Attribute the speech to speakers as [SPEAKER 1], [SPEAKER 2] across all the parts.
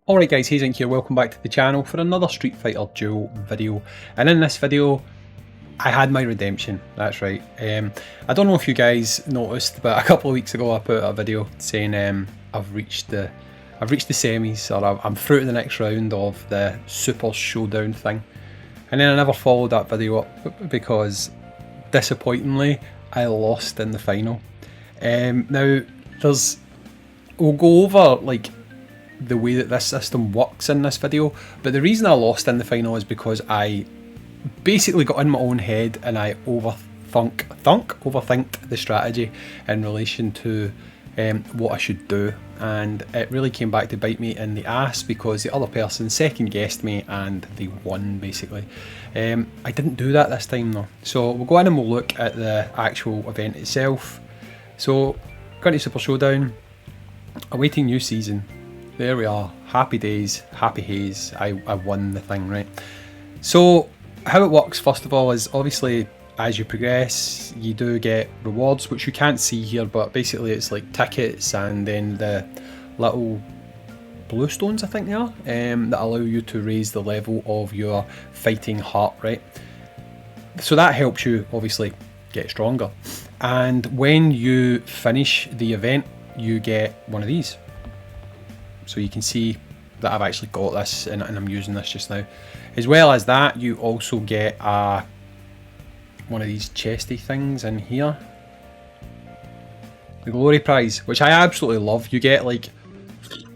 [SPEAKER 1] Alright guys, Hayzink here, welcome back to the channel for another Street Fighter Duel video. And in this video, I had my redemption, that's right. I don't know if you guys noticed, but a couple of weeks ago I put out a video saying I've reached the semis, or I'm through to the next round of the Super Showdown thing. And then I never followed that video up because, disappointingly, I lost in the final. Now, we'll go over like the way that this system works in this video, but the reason I lost in the final is because I basically got in my own head and I overthinked the strategy in relation to what I should do, and it really came back to bite me in the ass because the other person second guessed me and they won basically. I didn't do that this time though, so we'll go in and we'll look at the actual event itself. So going to Super Showdown, awaiting new season. There we are, happy days, happy haze, I won the thing, right? So how it works first of all is obviously as you progress you do get rewards, which you can't see here, but basically it's like tickets and then the little blue stones I think they are, that allow you to raise the level of your fighting heart, right? So that helps you obviously get stronger, and when you finish the event you get one of these. So you can see that I've actually got this and I'm using this just now. As well as that, you also get one of these chesty things in here. The glory prize, which I absolutely love. You get like,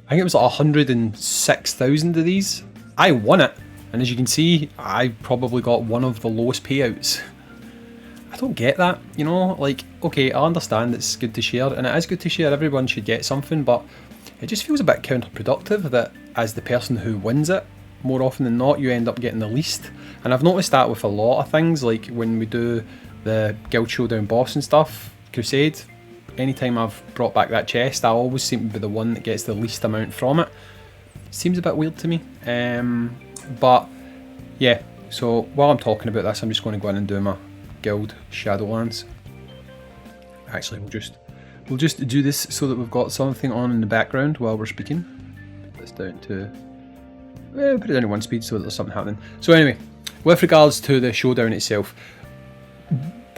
[SPEAKER 1] I think it was like 106,000 of these. I won it, and as you can see, I probably got one of the lowest payouts. I don't get that, you know, like, okay, I understand it's good to share, and it is good to share, everyone should get something, but it just feels a bit counterproductive that as the person who wins it, more often than not, you end up getting the least. And I've noticed that with a lot of things, like when we do the Guild Showdown boss and stuff, Crusade, anytime I've brought back that chest, I always seem to be the one that gets the least amount from it. Seems a bit weird to me, but yeah, so while I'm talking about this, I'm just going to go in and do my Guild Shadowlands. Actually, we'll just do this so that we've got something on in the background while we're speaking. Put this down to, put it down to 1 speed so that there's something happening. So anyway, with regards to the showdown itself,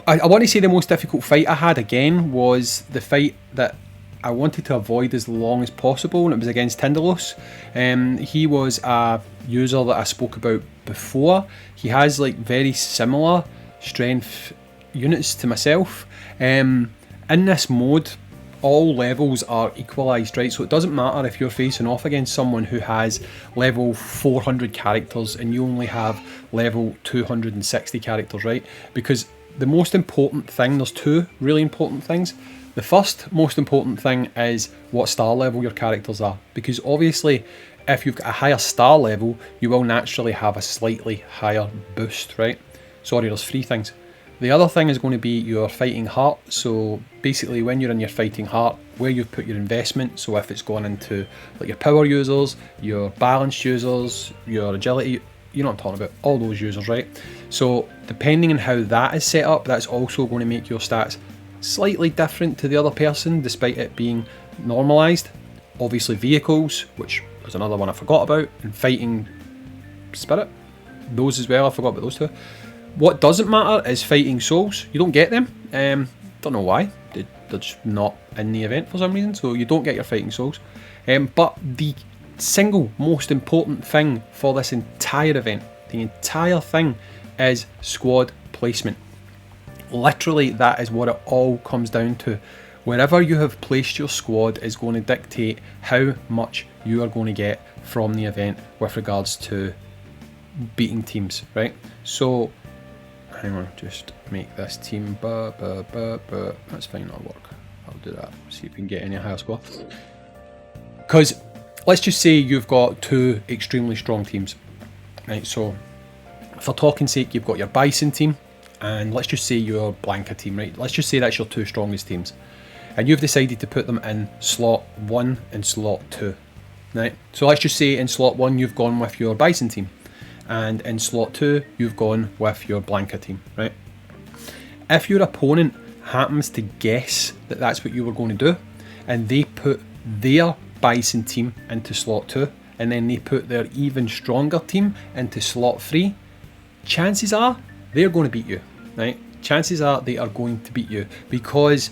[SPEAKER 1] I want to say the most difficult fight I had again was the fight that I wanted to avoid as long as possible, and it was against Tindalos. He was a user that I spoke about before. He has like very similar strength units to myself. In this mode, all levels are equalised, right? So it doesn't matter if you're facing off against someone who has level 400 characters and you only have level 260 characters, right? Because the most important thing, there's two really important things. The first most important thing is what star level your characters are, because obviously if you've got a higher star level, you will naturally have a slightly higher boost, right? Sorry, there's 3 things. The other thing is going to be your fighting heart. So basically when you're in your fighting heart, where you've put your investment, so if it's gone into like your power users, your balanced users, your agility, you know what I'm talking about, all those users, right? So depending on how that is set up, that's also going to make your stats slightly different to the other person despite it being normalised. Obviously vehicles, which was another one I forgot about, and fighting spirit, those as well, I forgot about those two. What doesn't matter is fighting souls. You don't get them. Don't know why. They're just not in the event for some reason, so you don't get your fighting souls. But the single most important thing for this entire event, the entire thing, is squad placement. Literally, that is what it all comes down to. Wherever you have placed your squad is going to dictate how much you are going to get from the event with regards to beating teams, right? So hang on, just make this team, that's fine, that'll work. I'll do that, see if we can get any higher score. Because let's just say you've got 2 extremely strong teams, right? So for talking sake, you've got your Bison team, and let's just say your Blanca team, right? Let's just say that's your 2 strongest teams. And you've decided to put them in slot 1 and slot 2, right? So let's just say in slot 1 you've gone with your Bison team, and in slot 2 you've gone with your Blanca team, right? If your opponent happens to guess that that's what you were going to do, and they put their Bison team into slot 2, and then they put their even stronger team into slot 3, chances are they're going to beat you, right? Chances are they are going to beat you, because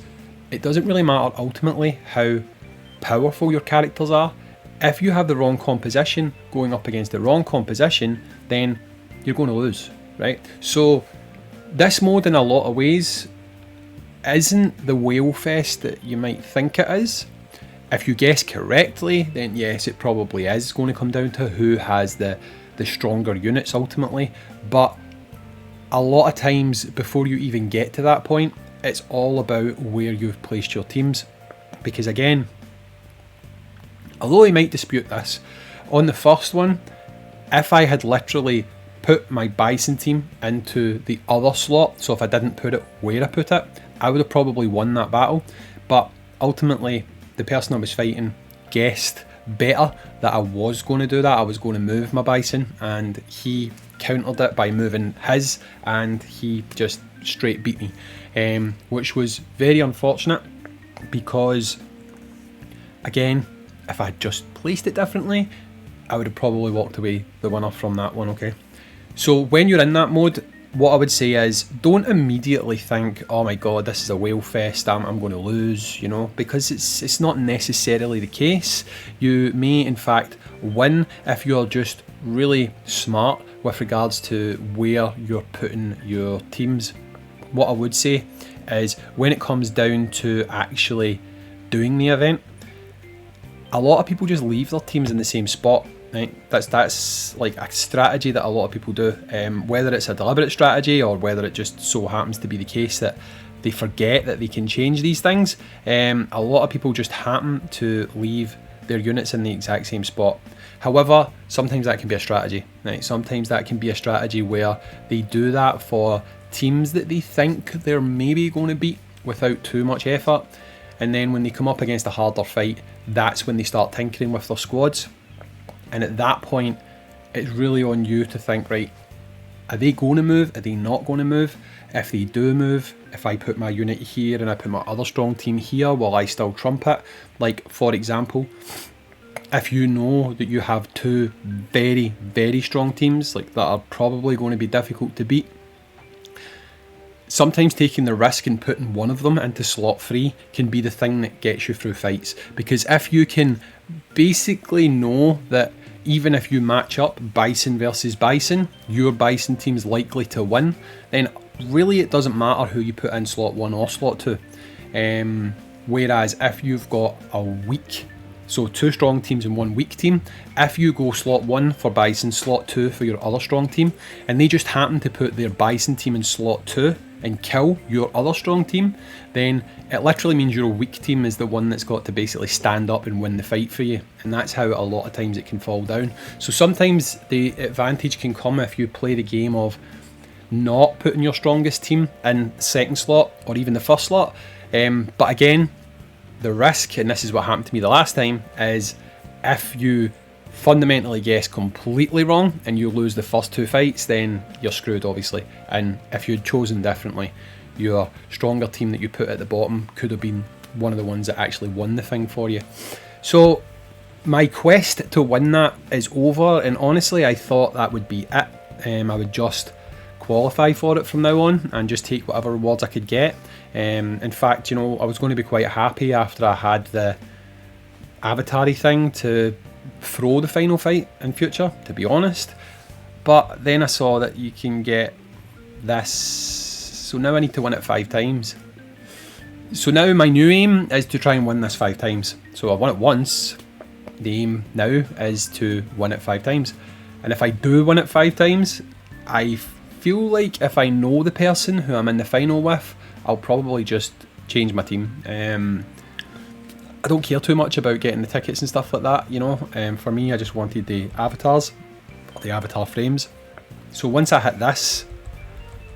[SPEAKER 1] it doesn't really matter ultimately how powerful your characters are. If you have the wrong composition going up against the wrong composition, then you're going to lose, right? So this mode in a lot of ways isn't the whale fest that you might think it is. If you guess correctly, then yes, it probably is going to come down to who has the stronger units ultimately. But a lot of times before you even get to that point, it's all about where you've placed your teams. Because again, although I might dispute this, on the first one, if I had literally put my Bison team into the other slot, so if I didn't put it where I put it, I would have probably won that battle. But ultimately, the person I was fighting guessed better that I was going to do that. I was going to move my Bison, and he countered it by moving his, and he just straight beat me, which was very unfortunate, because again, if I had just placed it differently, I would have probably walked away the winner from that one, okay? So when you're in that mode, what I would say is, don't immediately think, oh my god, this is a whale fest, I'm going to lose, you know, because it's not necessarily the case. You may in fact win if you're just really smart with regards to where you're putting your teams. What I would say is, when it comes down to actually doing the event, a lot of people just leave their teams in the same spot, right? That's like a strategy that a lot of people do, whether it's a deliberate strategy or whether it just so happens to be the case that they forget that they can change these things. A lot of people just happen to leave their units in the exact same spot. However, sometimes that can be a strategy, right? Sometimes that can be a strategy where they do that for teams that they think they're maybe going to beat without too much effort. And then when they come up against a harder fight, that's when they start tinkering with their squads. And at that point, it's really on you to think, right, are they going to move? Are they not going to move? If they do move, if I put my unit here and I put my other strong team here, will I still trump it? Like, for example, if you know that you have two very, very strong teams, like that are probably going to be difficult to beat, sometimes taking the risk and putting one of them into slot 3 can be the thing that gets you through fights. Because if you can basically know that even if you match up Bison versus Bison, your Bison team's likely to win, then really it doesn't matter who you put in slot 1 or slot 2. Whereas if you've got a weak, so 2 strong teams and 1 weak team, if you go slot 1 for Bison, slot 2 for your other strong team, and they just happen to put their Bison team in slot 2 and kill your other strong team, then it literally means your weak team is the one that's got to basically stand up and win the fight for you. And that's how a lot of times it can fall down. So sometimes the advantage can come if you play the game of not putting your strongest team in second slot or even the first slot. But again, the risk, and this is what happened to me the last time, is if you fundamentally guess completely wrong and you lose the first 2 fights, then you're screwed, obviously. And if you'd chosen differently, your stronger team that you put at the bottom could have been one of the ones that actually won the thing for you. So my quest to win that is over, and honestly I thought that would be it. I would just qualify for it from now on and just take whatever rewards I could get. In fact, you know, I was going to be quite happy after I had the avatar-y thing to throw the final fight in future, to be honest. But then I saw that you can get this, so now I need to win it 5 times. So now my new aim is to try and win this 5 times. So I've won it once, the aim now is to win it 5 times. And if I do win it 5 times, I feel like if I know the person who I'm in the final with, I'll probably just change my team. I don't care too much about getting the tickets and stuff like that, you know. For me, I just wanted the avatars, the avatar frames. So once I hit this,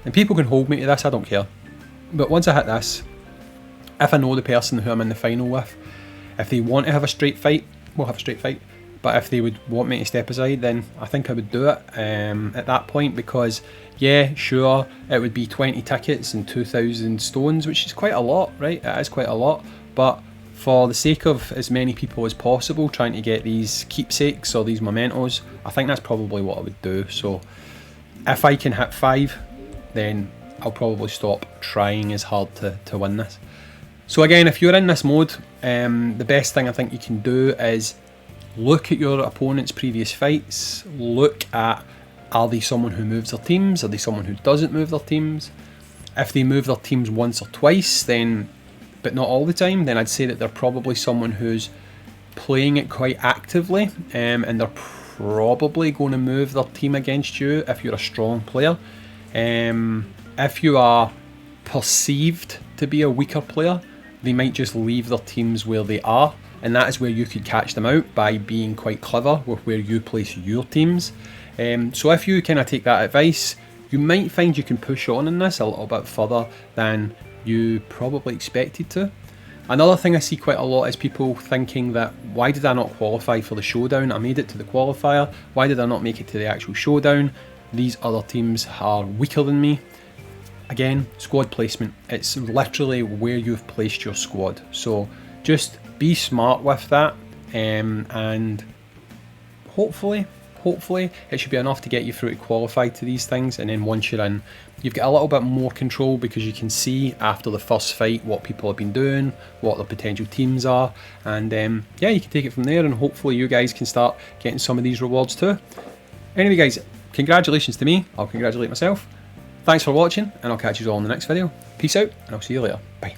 [SPEAKER 1] and people can hold me to this, I don't care. But once I hit this, if I know the person who I'm in the final with, if they want to have a straight fight, we'll have a straight fight. But if they would want me to step aside, then I think I would do it at that point, because yeah, sure, it would be 20 tickets and 2,000 stones, which is quite a lot, right? It is quite a lot. But for the sake of as many people as possible trying to get these keepsakes or these mementos, I think that's probably what I would do. So if I can hit 5, then I'll probably stop trying as hard to win this. So again, if you're in this mode, the best thing I think you can do is look at your opponent's previous fights, look at, are they someone who moves their teams, are they someone who doesn't move their teams? If they move their teams once or twice, then, but not all the time, then I'd say that they're probably someone who's playing it quite actively, and they're probably going to move their team against you if you're a strong player. If you are perceived to be a weaker player, they might just leave their teams where they are, and that is where you could catch them out by being quite clever with where you place your teams. So if you kind of take that advice, you might find you can push on in this a little bit further than you probably expected to. Another thing I see quite a lot is people thinking that, why did I not qualify for the showdown? I made it to the qualifier, why did I not make it to the actual showdown? These other teams are weaker than me. Again, squad placement. It's literally where you've placed your squad. So just be smart with that, and hopefully it should be enough to get you through to qualify to these things. And then once you're in, you've got a little bit more control, because you can see after the first fight what people have been doing, what their potential teams are, and yeah, you can take it from there, and hopefully you guys can start getting some of these rewards too. Anyway guys, congratulations to me, I'll congratulate myself. Thanks for watching, and I'll catch you all in the next video. Peace out, and I'll see you later. Bye.